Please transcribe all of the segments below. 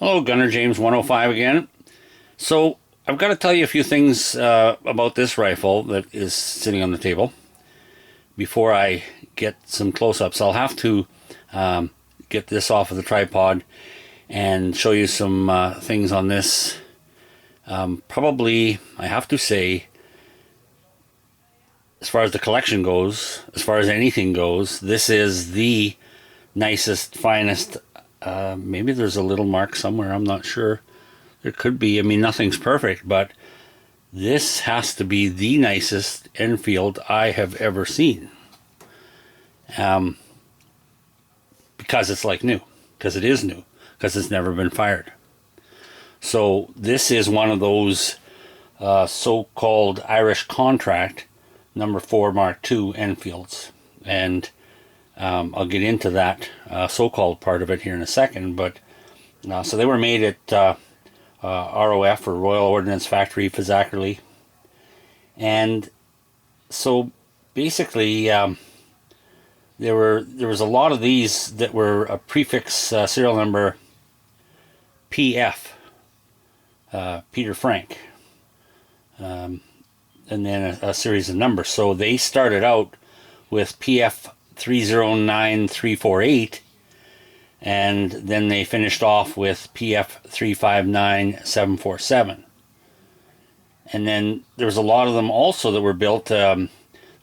Hello, Gunner James 105 again. So, I've got to tell you a few things about this rifle that is sitting on the table before I get some close-ups. I'll have to get this off of the tripod and show you some things on this. Probably, I have to say, as far as the collection goes, as far as anything goes, this is the nicest, finest. Maybe there's a little mark somewhere, I'm not sure. There could be. I mean, nothing's perfect, but this has to be the nicest Enfield I have ever seen. Because it's like new. Because it is new. Because it's never been fired. So this is one of those so-called Irish contract number 4 Mark II Enfields. And I'll get into that so-called part of it here in a second. But so they were made at ROF, or Royal Ordnance Factory, Fizzackerley. And so basically there was a lot of these that were a prefix serial number PF, Peter Frank, and then a series of numbers. So they started out with PF 309348, and then they finished off with PF 359747. And then there was a lot of them also that were built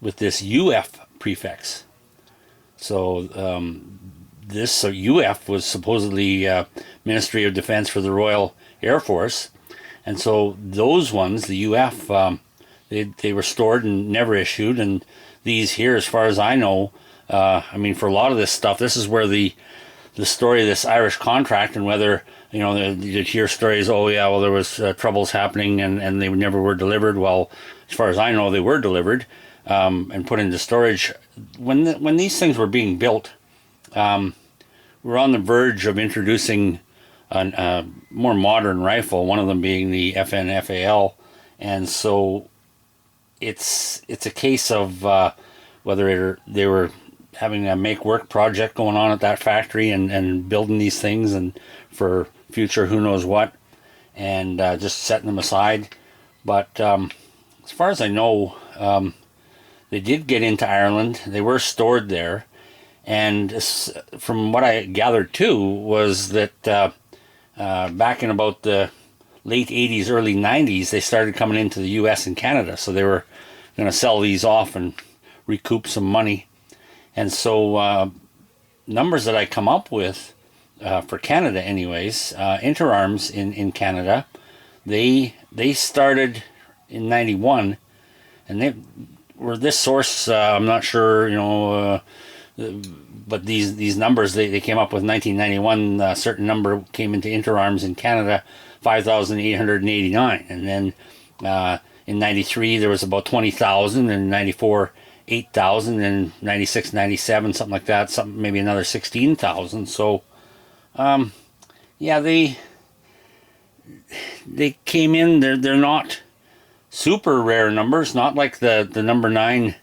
with this UF prefix. So this UF was supposedly Ministry of Defense for the Royal Air Force. And so those ones, the UF, they were stored and never issued. And these here, as far as I know, I mean, for a lot of this stuff, this is where the story of this Irish contract, and whether, you know, you'd hear stories, oh yeah, well, there was troubles happening and they never were delivered. Well, as far as I know, they were delivered and put into storage. When these things were being built, we're on the verge of introducing a more modern rifle, one of them being the FNFAL. And so it's a case of whether they were having a make work project going on at that factory and building these things and for future who knows what, and just setting them aside. But as far as I know, they did get into Ireland. They were stored there, and from what I gathered too was that back in about the late 80s, early 90s, they started coming into the US and Canada. So they were going to sell these off and recoup some money. And so numbers that I come up with for Canada anyways, Interarms in Canada, they started in 91, and they were this source, I'm not sure, you know, but these numbers, they came up with 1991, a certain number came into Interarms in Canada, 5,889. And then in 93 there was about 20,000, and in 94 8,000, and 96, 97, something like that, something maybe another 16,000. So yeah, they came in. They're not super rare numbers, not like the number 9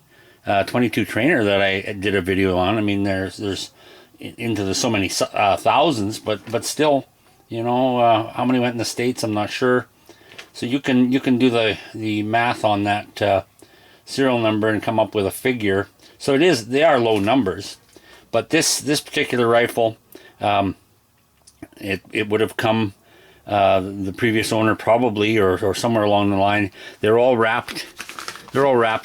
22 trainer that I did a video on. I mean, there's into the so many thousands, but still, you know, how many went in the States, I'm not sure. So you can do the math on that serial number and come up with a figure. So they are low numbers, but this particular rifle, it would have come the previous owner probably, or somewhere along the line. They're all wrapped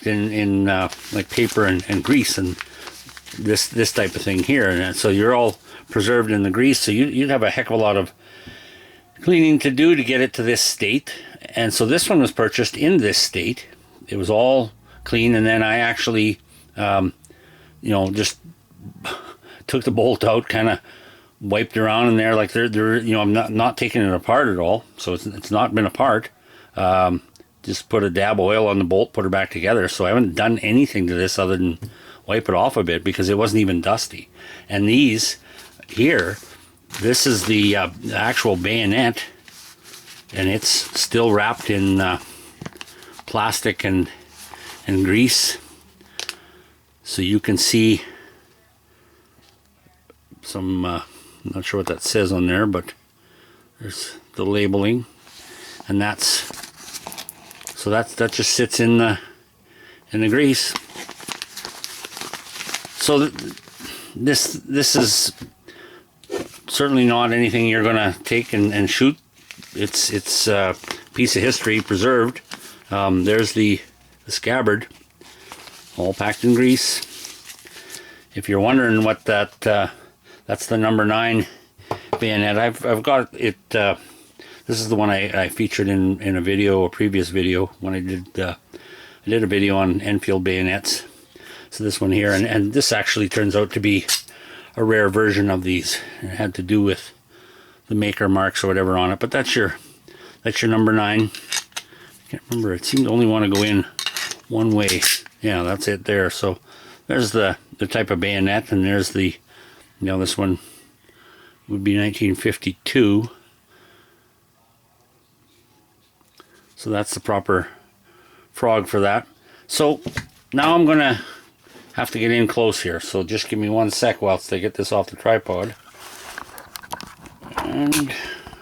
in like paper and grease and this type of thing here, and so you're all preserved in the grease. So you'd have a heck of a lot of cleaning to do to get it to this state. And so this one was purchased in this state. It was all clean, and then I actually you know, just took the bolt out, kind of wiped around in there like they're you know, I'm not taking it apart at all, so it's not been apart. Just put a dab of oil on the bolt, put her back together. So I haven't done anything to this other than wipe it off a bit, because it wasn't even dusty. And these here, this is the actual bayonet, and it's still wrapped in plastic and grease, so you can see some I'm not sure what that says on there, but There's the labeling, and that just sits in the grease. So this is certainly not anything you're gonna take and shoot. It's a piece of history preserved. There's the scabbard, all packed in grease. If you're wondering what that's the number 9 bayonet. I've got it. This is the one I featured in a video, a previous video, when I did a video on Enfield bayonets. So this one here, and this actually turns out to be a rare version of these. It had to do with the maker marks or whatever on it. But that's your number 9. I can't remember. It seemed to only want to go in one way. Yeah, that's it there. So there's the type of bayonet, and there's the, this one would be 1952. So that's the proper frog for that. So now I'm gonna have to get in close here. So just give me one sec whilst I get this off the tripod. And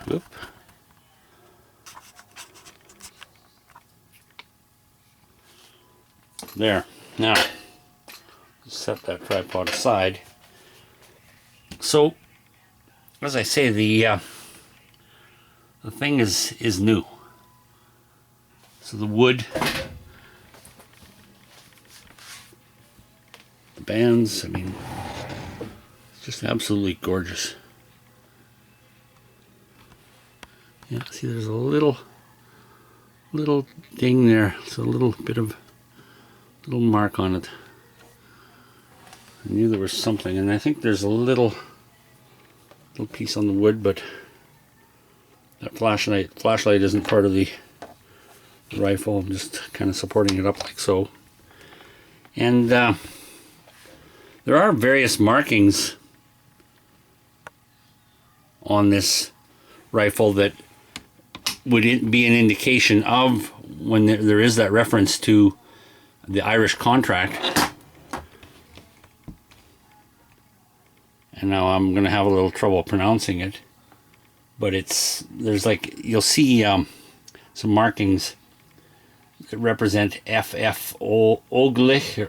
whoop. There. Now set that tripod aside. So, as I say, the thing is new. So the wood, the bands, I mean, it's just absolutely gorgeous. Yeah, see, there's a little ding there. It's a little bit of little mark on it. I knew there was something, and I think there's a little piece on the wood, but that flashlight isn't part of the rifle. I'm just kind of supporting it up like so. And there are various markings on this rifle that would be an indication of when there is that reference to the Irish contract. And now I'm gonna have a little trouble pronouncing it, but there's like, you'll see some markings that represent FF Oglich,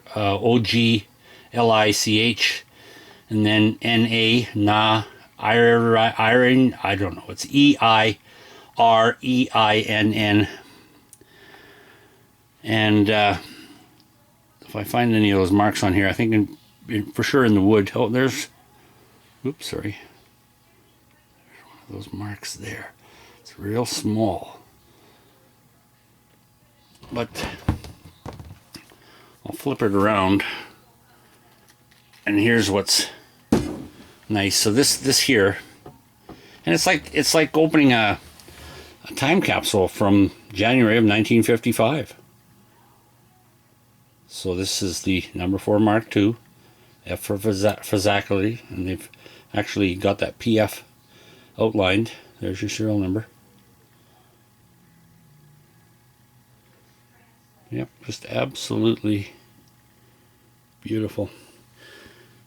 OGLICH, and then NA Na Iron, I don't know, it's EIREINN. And if I find any of those marks on here, I think for sure in the wood. Oh, there's, oops, sorry. There's one of those marks there. It's real small. But I'll flip it around. And here's what's nice. So this here, and it's like opening a time capsule from January of 1955. So this is the number 4 Mark II, F for Fazackley, and they've actually got that PF outlined. There's your serial number. Yep, just absolutely beautiful.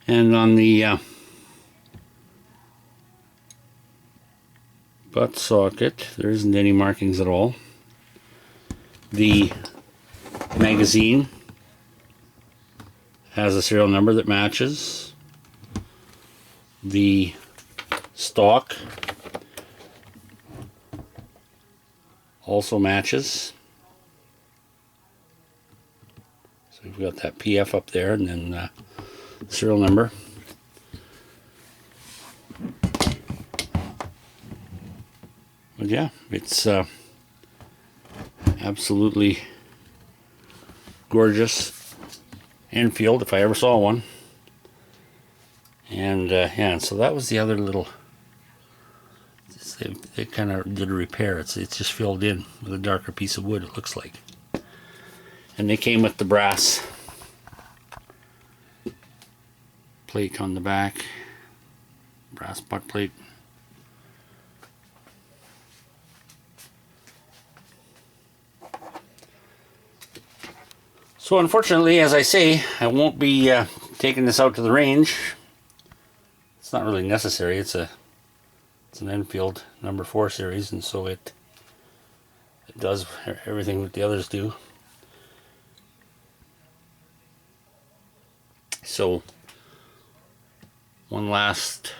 And on the butt socket, there isn't any markings at all. The magazine has a serial number that matches. The stock also matches. So we've got that PF up there, and then serial number. But yeah, it's absolutely gorgeous Enfield, if I ever saw one. And yeah, so that was the other little, they kind of did a repair. It's just filled in with a darker piece of wood, it looks like. And they came with the brass plate on the back, brass butt plate. So unfortunately, as I say, I won't be taking this out to the range. It's not really necessary. It's a It's an Enfield number 4 series, and so it does everything that the others do. So one last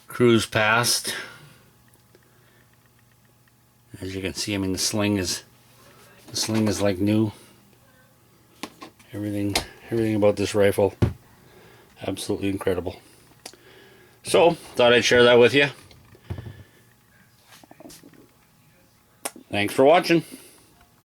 cruise past. As you can see, I mean, the sling is like new. Everything about this rifle, absolutely incredible. So thought I'd share that with you. Thanks for watching.